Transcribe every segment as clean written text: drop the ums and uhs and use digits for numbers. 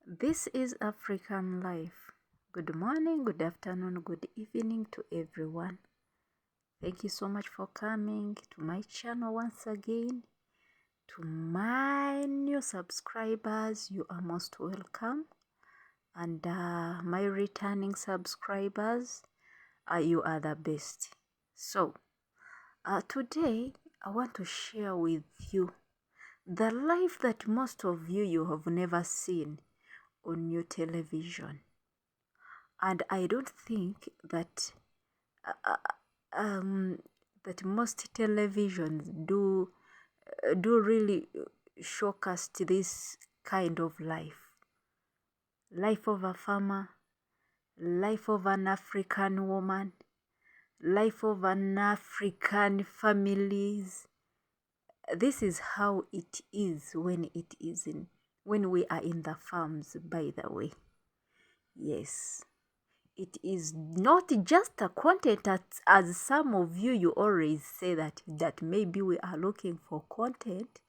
This is African Life. Good morning, good afternoon, good evening to everyone. Thank you so much for coming to my channel once again. To my new subscribers, you are most welcome. And my returning subscribers, you are the best. So, today I want to share with you the life that most of you have never seen on your television. And I don't think that that most televisions do really showcast this kind of life of a farmer, life of an African woman, life of an African families. This is how it is when we are in the farms, by the way. Yes, it is not just a content as some of you always say that maybe we are looking for content,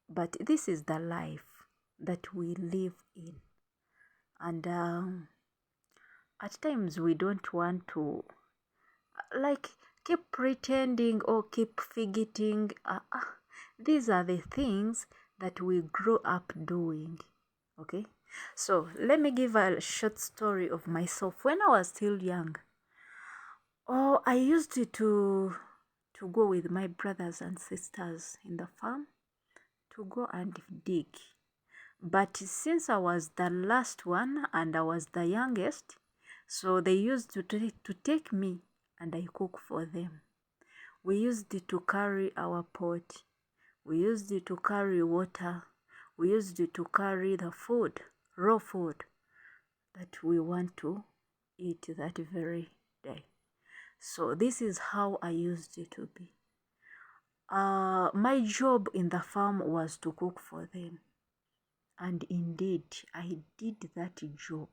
but this is the life that we live in. And at times we don't want to like keep pretending or keep forgetting. These are the things that we grow up doing. Okay, so let me give a short story of myself. When I was still young, I used to go with my brothers and sisters in the farm to go and dig. But since I was the last one and I was the youngest, so they used to take me and I cook for them. We used to carry our pot. We used to carry water. We used to carry the food, raw food that we want to eat that very day. So this is how I used it to be. My job in the farm was to cook for them. And indeed, I did that job.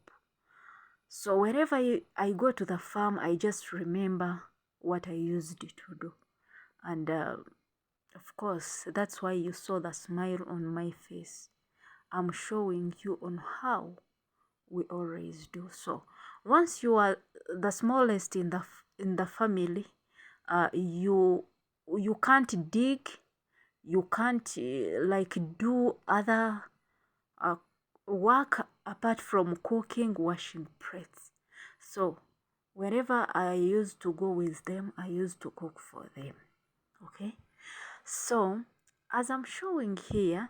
So whenever I go to the farm, I just remember what I used to do. And of course, that's why you saw the smile on my face. I'm showing you on how we always do. So once you are the smallest in the family, you can't dig, you can't like do other work apart from cooking, washing plates. So wherever I used to go with them, I used to cook for them. Okay, so as I'm showing here,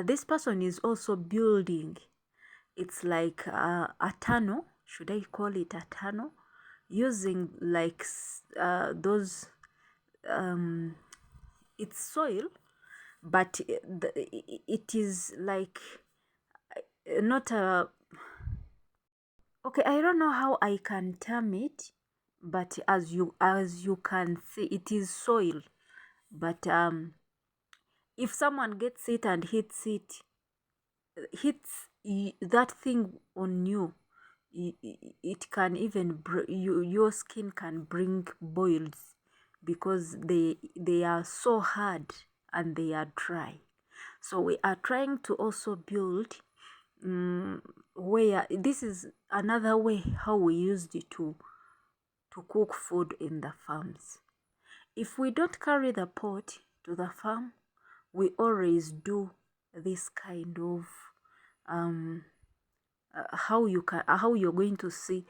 this person is also building. It's like a tunnel, should I call it a tunnel, using like those it's soil, but it is like not a, okay, I don't know how I can term it, but as you can see, it is soil. But if someone gets it and hits that thing on you, it can even your skin can bring boils, because they are so hard and they are dry. So we are trying to also build where this is another way how we used to cook food in the farms. If we don't carry the pot to the farm, we always do this kind of how you're going to see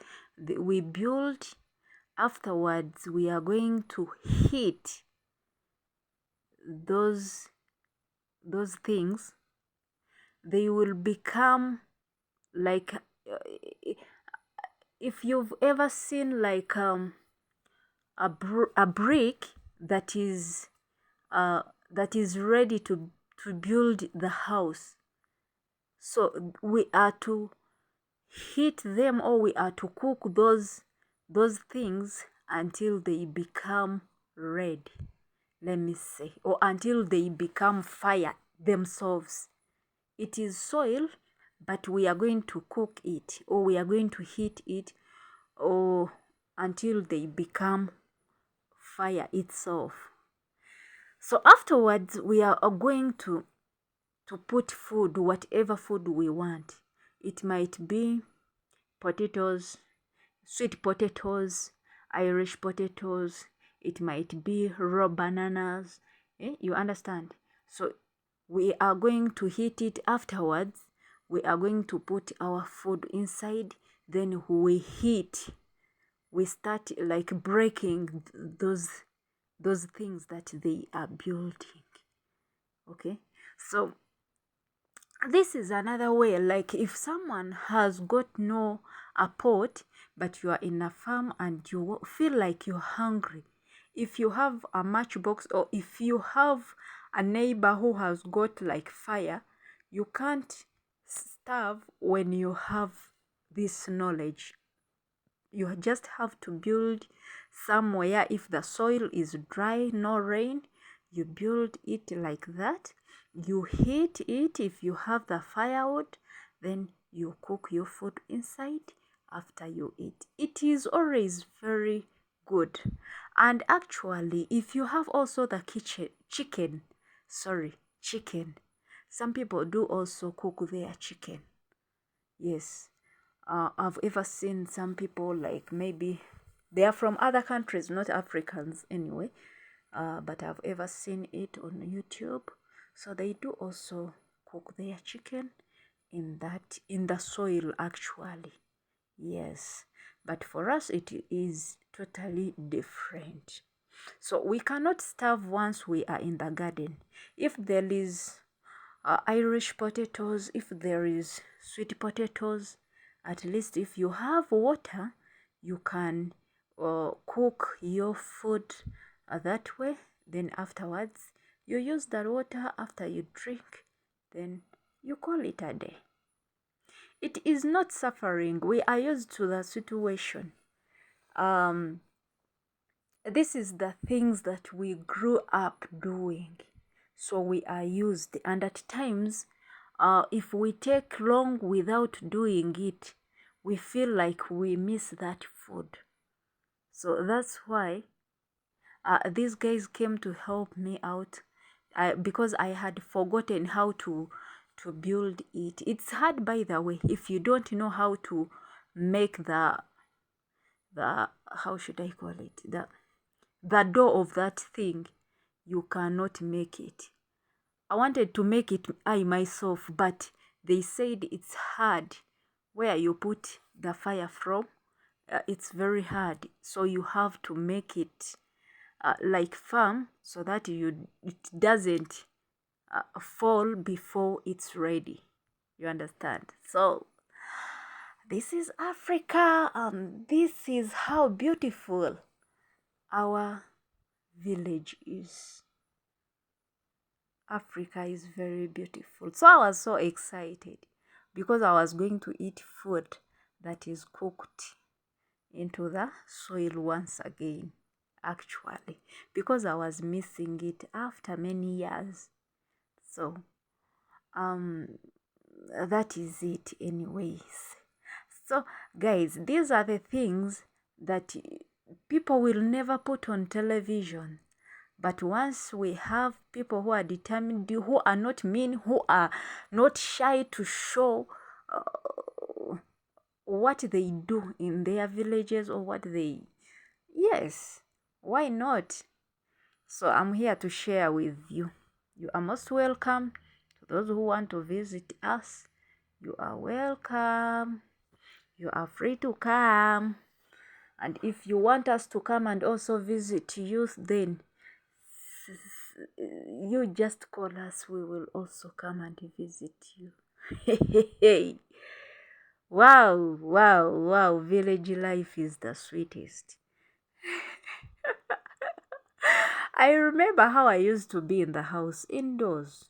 we build. Afterwards, we are going to heat those things. They will become like if you've ever seen like a brick that is ready to build the house. So we are to heat them, or we are to cook those things until they become red, let me say, or until they become fire themselves. It is soil, but we are going to cook it, or we are going to heat it, or until they become fire itself. So afterwards, we are going to to put food, whatever food we want. It might be potatoes, sweet potatoes, Irish potatoes. It might be raw bananas. You understand? So we are going to heat it afterwards. We are going to put our food inside. Then we heat. We start like breaking those things that they are building. Okay, so this is another way. Like if someone has got no a pot, but you are in a farm and you feel like you're hungry, if you have a matchbox, or if you have a neighbor who has got like fire, you can't starve when you have this knowledge. You just have to build somewhere. If the soil is dry, no rain, you build it like that. You heat it. If you have the firewood, then you cook your food inside after you eat. It is always very good. And actually, if you have also the chicken, some people do also cook their chicken. Yes. I've ever seen some people, like maybe they are from other countries, not Africans anyway, but I've ever seen it on YouTube. So they do also cook their chicken in the soil actually. Yes, but for us it is totally different. So we cannot starve once we are in the garden. If there is Irish potatoes, if there is sweet potatoes, at least if you have water, you can cook your food that way. Then afterwards, you use that water after you drink, then you call it a day. It is not suffering. We are used to the situation. This is the things that we grew up doing. So we are used, and at times, if we take long without doing it, we feel like we miss that food. So that's why these guys came to help me out, because I had forgotten how to build it. It's hard, by the way, if you don't know how to make the how should I call it, the dough of that thing, you cannot make it. I wanted to make it I myself, but they said it's hard. Where you put the fire from, it's very hard. So you have to make it like firm, so that it doesn't fall before it's ready. You understand? So this is Africa, and this is how beautiful our village is. Africa is very beautiful. So I was so excited because I was going to eat food that is cooked into the soil once again, actually, because I was missing it after many years. So that is it anyways. So guys, these are the things that people will never put on television. But once we have people who are determined, who are not mean, who are not shy to show what they do in their villages, or what they, yes, why not? So I'm here to share with you. You are most welcome. To those who want to visit us, you are welcome. You are free to come. And if you want us to come and also visit you, then you just call us. We will also come and visit you. Wow, wow, wow. Village life is the sweetest. I remember how I used to be in the house indoors,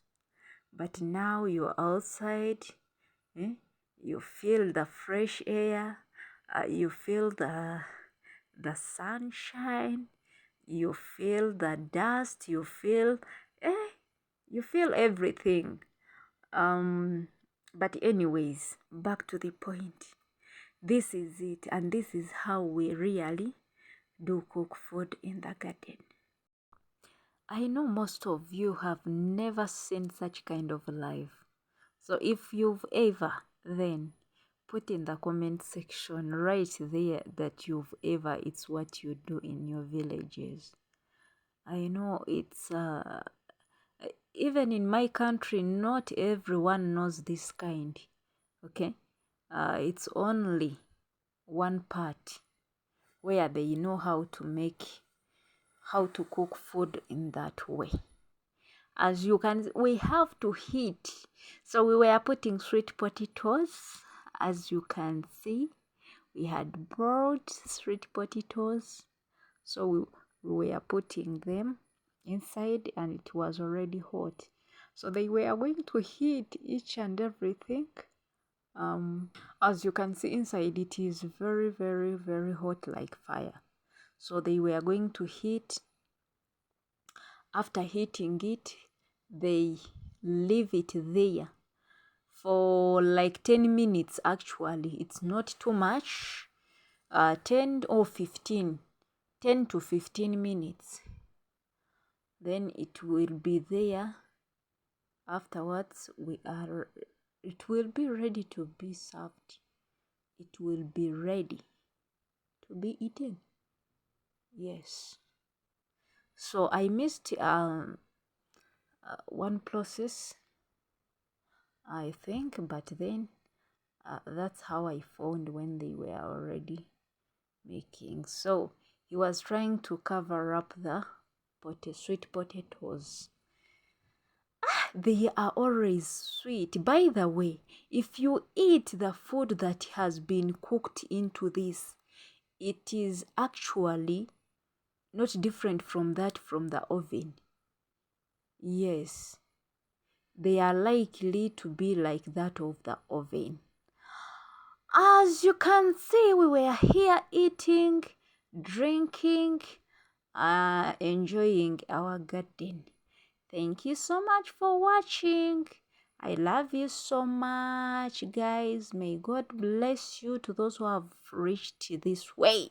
but now you're outside. You feel the fresh air, you feel the sunshine, you feel the dust, you feel everything. But anyways, back to the point. This is it, and this is how we really do cook food in the garden. I know most of you have never seen such kind of life. So if you've ever, then put in the comment section right there that you've ever, it's what you do in your villages. I know it's even in my country, not everyone knows this kind. Okay, it's only one part where they know how to cook food in that way. As you can, we have to heat. So we were putting sweet potatoes. As you can see, we had boiled sweet potatoes. So we were putting them inside and it was already hot. So they were going to heat each and everything. As you can see inside, it is very, very, very hot like fire. So they were going to heat. After heating it, they leave it there for like 10 minutes. Actually, it's not too much. 10 or 15, 10 to 15 minutes. Then it will be there. Afterwards, it will be ready to be served. It will be ready to be eaten. Yes. So I missed one process, I think, but then that's how I found when they were already making. So he was trying to cover up the sweet potatoes. They are always sweet. By the way, if you eat the food that has been cooked into this, it is actually not different from that from the oven. Yes, they are likely to be like that of the oven. As you can see, we were here eating, drinking, enjoying our garden. Thank you so much for watching. I love you so much, guys. May God bless you to those who have reached this way.